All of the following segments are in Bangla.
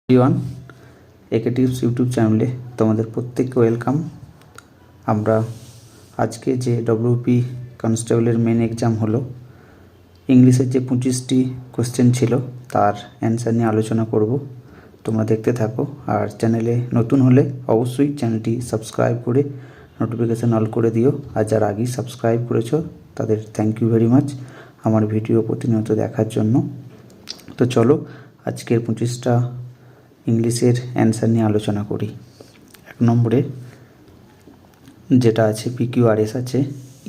এভরিওয়ান, একে টিপস ইউটিউব চ্যানেলে তোমাদের প্রত্যেককে ওয়েলকাম। আমরা আজকে যে ডব্লিউপি কনস্টেবলের মেন এক্সাম হলো, ইংলিশের যে 25টি কোশ্চেন ছিল তার অ্যান্সার নিয়ে আলোচনা করব। তোমরা দেখতে থাকো। আর চ্যানেলে নতুন হলে অবশ্যই চ্যানেলটি সাবস্ক্রাইব করে নোটিফিকেশান অল করে দিও। আর যারা আগেই সাবস্ক্রাইব করেছো তাদের থ্যাংক ইউ ভেরি মাচ আমার ভিডিও প্রতিনিয়ত দেখার জন্য। তো চলো আজকের 25টা ইংলিশের অ্যান্সার নিয়ে আলোচনা করি। 1 নম্বরে যেটা আছে PQRS আছে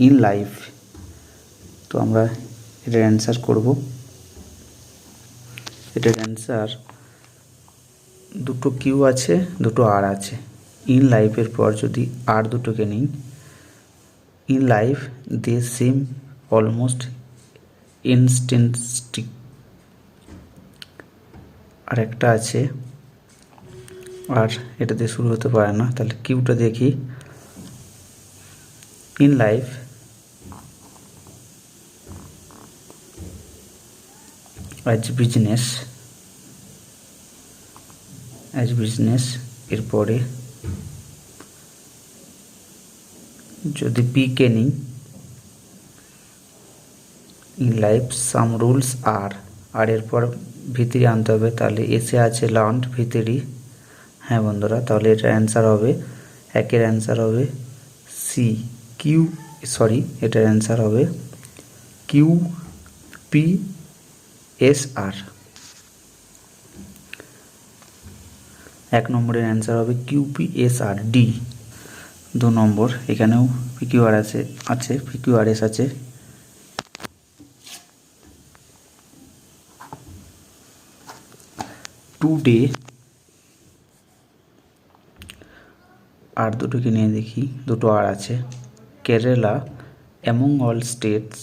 ইন লাইফ। তো আমরা এটার অ্যান্সার করব। এটার অ্যান্সার দুটো কিউ আছে, দুটো আর আছে। ইন লাইফের পর যদি আর দুটোকে নিই, in life they seem almost instantic. আর একটা আছে আর এটাতে শুরু হতে পারে না, তাহলে কিউটা দেখি। ইন লাইফ অ্যাজ বিজনেস এরপরে যদি পিকে নিই, ইন লাইফ সাম রুলস আর এরপর ভিতরি আনতে হবে, তাহলে এসে আছে লার্নড ভিতরি। হ্যাঁ বন্ধুরা, তাহলে এটার অ্যান্সার হবে, একের অ্যান্সার হবে এটার অ্যান্সার হবে QPSR। 1 নম্বরের অ্যান্সার হবে QPSR ডি। 2 নম্বর, এখানেও PQRS আছে। টুডে আর দুটোকে নিয়ে দেখি, দুটো আর আছে। Kerala among all states,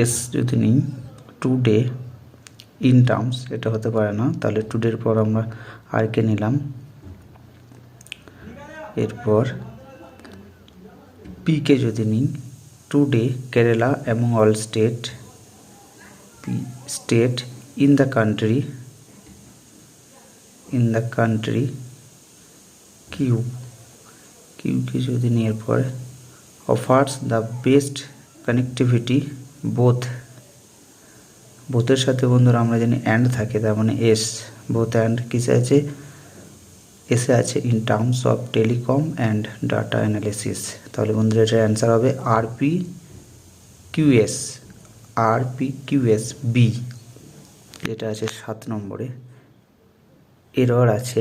S যদি নিই, টুডে ইন টার্মস, এটা হতে পারে না, তাহলে টুডের পর আমরা আরকে নিলাম। এরপর পিকে যদি নিই, today Kerala among all state in the country কিউকে যদি নিই, এরপর অফার্স দ্য বেস্ট কানেক্টিভিটি বোথের সাথে বন্ধুরা আমরা জানি অ্যান্ড থাকে, তার মানে এস। বোথ অ্যান্ড কিসে আছে? এসে আছে in terms of telecom and data analysis. তাহলে বন্ধুরা এটার অ্যান্সার হবে RPQS বি, যেটা আছে 7 নম্বরে। এরর আছে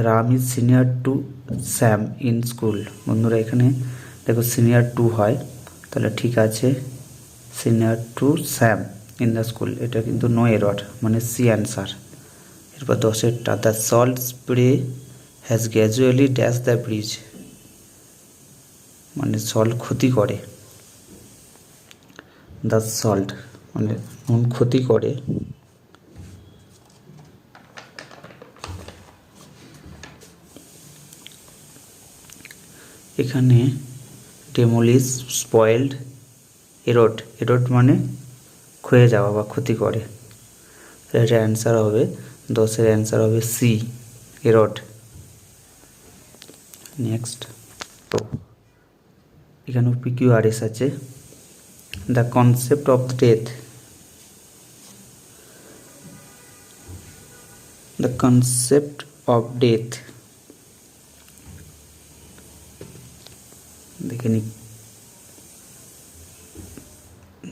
Ram is senior to Sam in school. বন্ধুরা এখানে দেখো সিনিয়র টু হয়, তাহলে ঠিক আছে senior to Sam in the school, এটা কিন্তু নো এরর, মানে সি অ্যান্সার। এরপর 10এরটা the salt spray has gradually dash the bridge, মানে সল্ট ক্ষতি করে। দ্য সল্ট মানে নুন ক্ষতি করে। এখানে ডেমোলিশ স্পয়েলড এরোড মানে ক্ষয়ে যাওয়া বা ক্ষতি করে। এটার অ্যান্সার হবে 10এর অ্যান্সার হবে সি এরোড। নেক্সট, তো এখানেও PQRS আছে। দ্য কনসেপ্ট অফ ডেথ দেখে নি,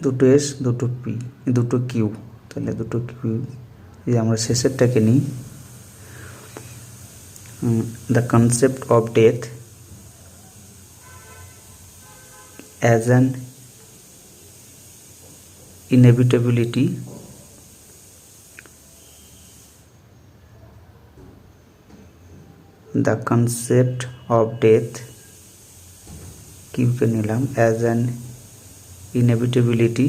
দুটো এস, দুটো পি, দুটো কিউ, তাহলে দুটো কিউ যদি আমরা শেষেরটাকে নিই, the concept of death as an inevitability the concept of death কিউকে নিলাম অ্যাজ অ্যান ইনএভিটেবিলিটি।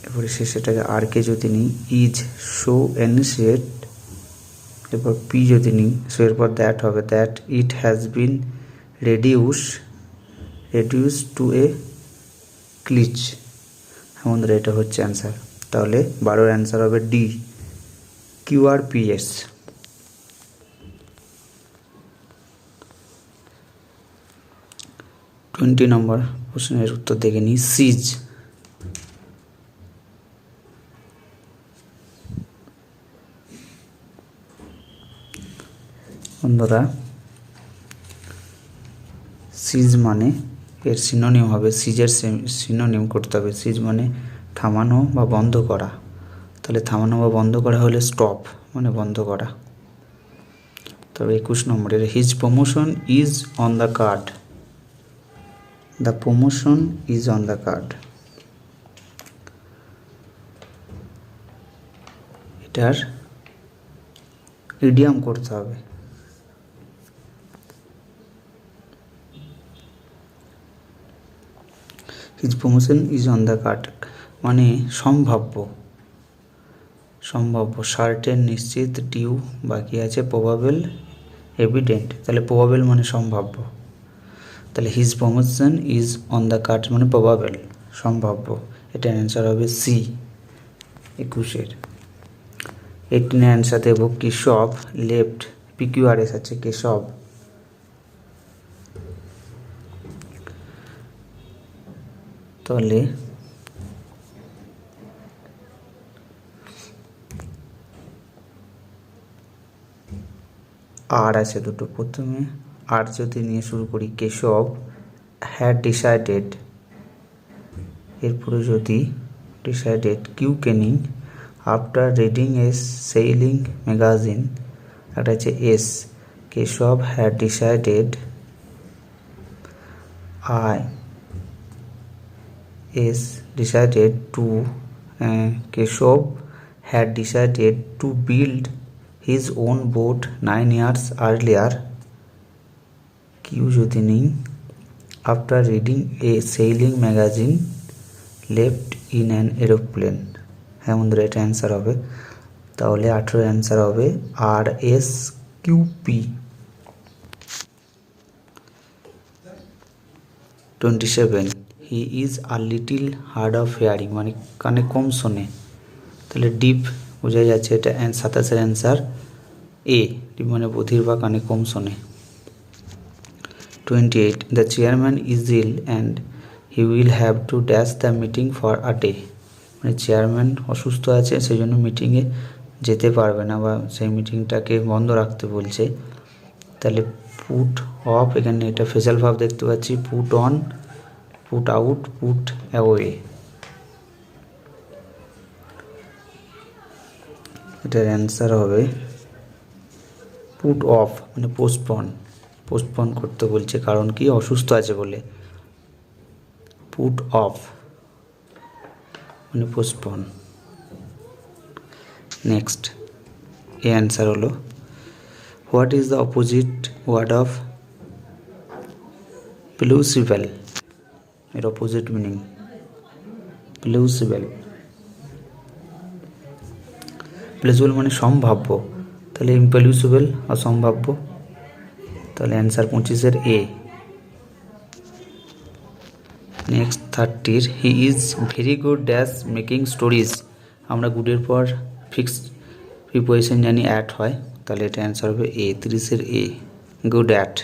এরপরে শেষেটাকে আরকে যদি নিই, ইজ সো এনিশিয়েট। এরপর পি যদি নিই, সো এরপর দ্যাট হবে that it has been reduced to a glitch। হ্যাঁ বন্ধুরা, এটা হচ্ছে অ্যান্সার। তাহলে 12 অ্যান্সার হবে ডি, QRPS। 20 নম্বর প্রশ্নের উত্তর দেখে নিই। সিজ বন্ধুরা, সিজ মানে এর সিনোনিম হবে, সিজের সিনোনিম করতে হবে। সিজ মানে থামানো বা বন্ধ করা। তাহলে থামানো বা বন্ধ করা হলে স্টপ মানে বন্ধ করা। তবে 21 নম্বরের his promotion is on the card. The promotion is on the card, এটার ইডিয়াম করতে হবে। His promotion is on the card মানে সম্ভাব্য, সম্ভাব্য। সার্টেন নিশ্চিত, ডিউ বাকি আছে, প্রবাবেল, এভিডেন্ট। তাহলে প্রবাবেল মানে সম্ভাব্য। তাহলে his promotion is on the card মানে প্রবাবেল, সম্ভাব্য। এটার অ্যান্সার হবে সি 21-এর। 18 অ্যান্সার দেব কেশব লেফট, PQRS আছে কেশব। তাহলে আর আছে দুটো, প্রথমে আর যদি নিয়ে শুরু করি, কেশব হ্যাড ডিসাইডেড, এরপরে যদি ডিসাইডেড কিউ কেনিং after reading a sailing magazine, একটা আছে S, Keshav had decided, I S decided to, Keshav had decided to build his own boat 9 years earlier, Q যদি নিই after reading a sailing magazine left in an aeroplane। হ্যাঁ বন্ধুরা, এটা অ্যান্সার হবে। তাহলে 18 অ্যান্সার হবে RSQP। 27 he is a little hard of hearing মানে কানে কম শোনে। তাহলে ডিপ বোঝা যাচ্ছে, এটা 27-এর অ্যান্সার এ, ডিপ মানে বধির বা কানে কম শোনে। 28 the chairman is ill and he will have to dash the meeting for a day, মানে চেয়ারম্যান অসুস্থ আছে, সেই জন্য মিটিংয়ে যেতে পারবে না বা সেই মিটিংটাকে বন্ধ রাখতে বলছে। তাহলে পুট অফ, এখানে এটা ফেজাল ভাব দেখতে পাচ্ছি, put on, put out, put away. এটার অ্যান্সার হবে পুট অফ মানে পোস্টপন, পোস্টপন করতে বলছে, কারণ কি অসুস্থ আছে বলে। পুট অফ মানে পোস্টপন। নেক্সট এ অ্যান্সার হলো what is the opposite word of plausible, এর অপোজিট মিনিং প্লুসিবল। প্লুসিবল মানে সম্ভাব্য, তাহলে ইমপ্লুসিবল অসম্ভাব্য। তাহলে অ্যান্সার 25-এর A. Next 30 he is very good dash making stories, আমরা গুডের পর ফিক্সড প্রিপোজিশন জানি অ্যাট হয়, তাহলে এটা অ্যান্সার হবে এ, 30-এর এ, গুড অ্যাট।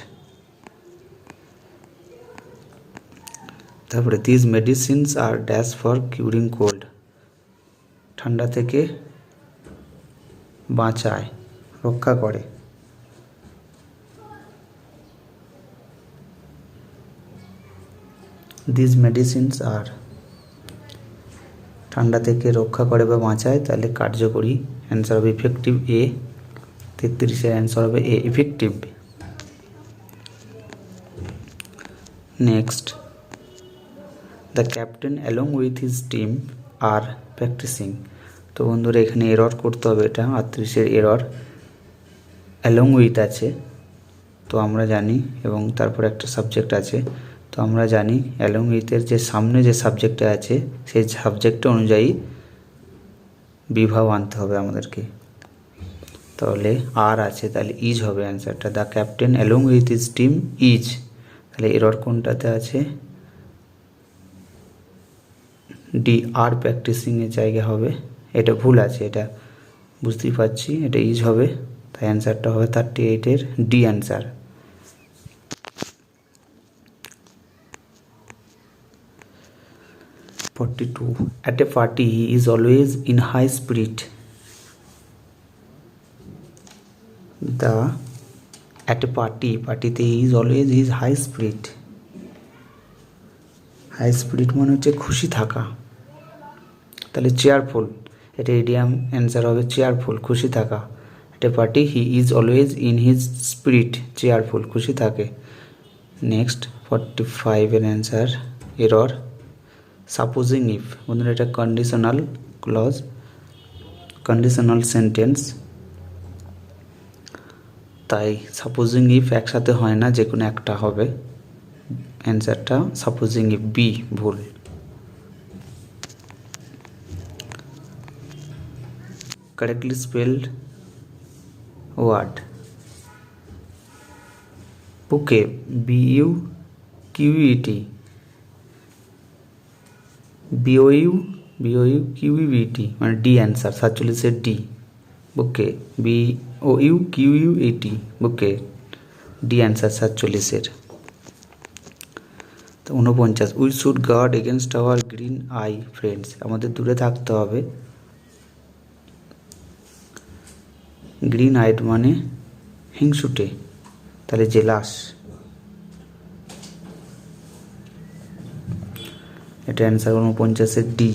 তারপরে this medicines are dash for curing cold, ঠান্ডা থেকে বাঁচায়, রক্ষা করে। দিস মেডিসিনস আর ঠান্ডা থেকে রক্ষা করে বা বাঁচায়, তাহলে কার্যকরী, অ্যান্সার হবে ইফেক্টিভ এ। 33-এর অ্যান্সার হবে A, effective. Next the captain along with his team are practising, তো বন্ধুরা এখানে এরর করতে হবে, এটা 38-এর এরর, অ্যালং উইথ আছে তো আমরা জানি, এবং তারপর একটা সাবজেক্ট আছে, তো আমরা জানি অ্যালং উইথের যে সামনে যে সাবজেক্টটা আছে সেই সাবজেক্টটা অনুযায়ী বিভাব আনতে হবে আমাদেরকে। তাহলে আর আছে, তাহলে ইজ হবে অ্যান্সারটা, the captain along with his team is. তাহলে এরর কোনটাতে আছে, ডি আর প্র্যাকটিসিংয়ের জায়গা হবে, এটা ভুল আছে, এটা বুঝতেই পারছি, এটা ইজ হবে, তাই অ্যান্সারটা হবে 38-এর D answer. At a party he is always in high spirit. At a partyতে he is always his high spirit. High spirit মানে হচ্ছে খুশি থাকা, তাহলে চেয়ারফুল, এটা ইডিয়াম অ্যান্সার হবে চেয়ারফুল, খুশি থাকা। At a party he is always in his spirit, cheerful, খুশি থাকে। নেক্সট 45-এর অ্যান্সার এরর। সাপোজিং ইফ, বন্ধুরা এটা কন্ডিশনাল ক্লজ, কন্ডিশনাল সেন্টেন্স, তাই সাপোজিং ইফ একসাথে হয় না, যে কোনো একটা হবে অ্যান্সারটা সাপোজিং ইফ, বি ভুল। Correctly spelled word, bouquet, BUQET, BOUQET মানে ডি অ্যান্সার, 47-এর D, bouquet, BOUQET, bouquet, D answer 47-এর। তো 49, we should guard against our green eye friends, আমাদের দূরে থাকতে হবে। গ্রিন আইড মানে হিংসুটে, তাহলে জেলাস, এটা অ্যান্সার 49-এর ডি,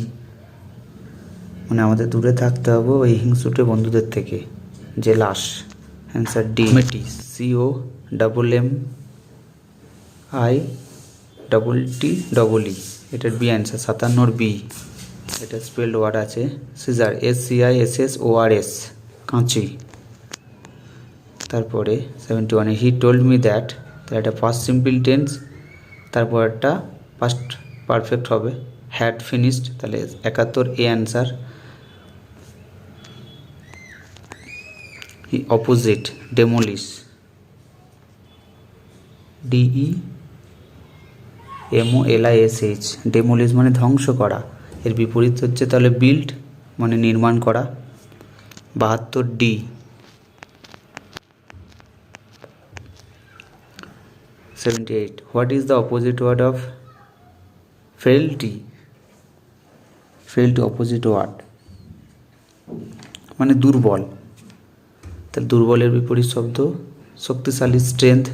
মানে আমাদের দূরে থাকতে হবে ওই হিংসুটে বন্ধুদের থেকে, jealous, answer D. Committee, COMMITTEE, এটার বি অ্যান্সার, 57-এর বি, এটা স্পেলড ওয়ার্ড আছে। সিজার, SCISSORS, কাঁচি। তারপরে 71-এ হি টোল্ড মি দ্যাট, তাহলে এটা ফার্স্ট সিম্পল টেন্স, তারপর একটা ফার্স্ট পারফেক্ট হবে, হ্যাড ফিনিশড, তাহলে 71-এ অ্যান্সার। হি অপোজিট, ডেমোলিশ, DEMOLISH, ডেমোলিশ মানে ধ্বংস করা, এর বিপরীত হচ্ছে তাহলে বিল্ড মানে নির্মাণ করা, 72-ডি। 78, what is the opposite word of frailty, opposite word মানে দুর্বল, তাহলে দুর্বলের বিপরীত শব্দ শক্তিশালী, strength.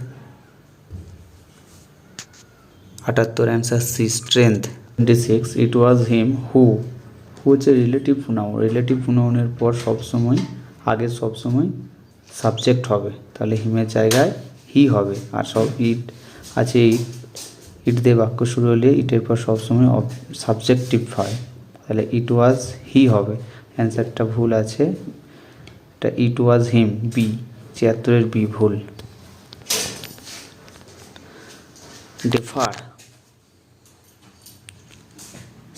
78 answer C, strength. 26, it was him who হচ্ছে রিলেটিভ প্রোনাউন, রিলেটিভ প্রোনাউনের পর সবসময় আগে সবসময় সাবজেক্ট হবে, তাহলে হিমের জায়গায় হি হবে, আর সব ইট আছে, ইট দিয়ে বাক্য শুরু হলে ইটের পর সবসময় সাবজেক্টিভ হয়, তাহলে ইট ওয়াজ হি হবে, অ্যান্সারটা ভুল আছে, এটা ইট ওয়াজ হিম, বি, 76-এর বি ভুল। ডেফার,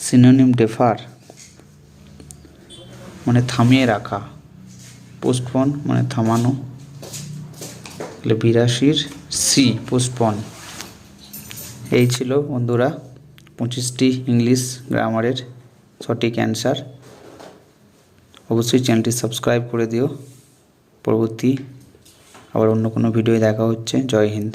সিনোনিম ডেফার মানে থামিয়ে রাখা, পোস্টপন মানে থামানো, তাহলে 82-র সি, পোস্টপন। এই ছিল বন্ধুরা 25টি ইংলিশ গ্রামারের সঠিক অ্যান্সার। অবশ্যই চ্যানেলটি সাবস্ক্রাইব করে দিও। পরবর্তী আবার অন্য কোনো ভিডিও দেখা হচ্ছে। জয় হিন্দ।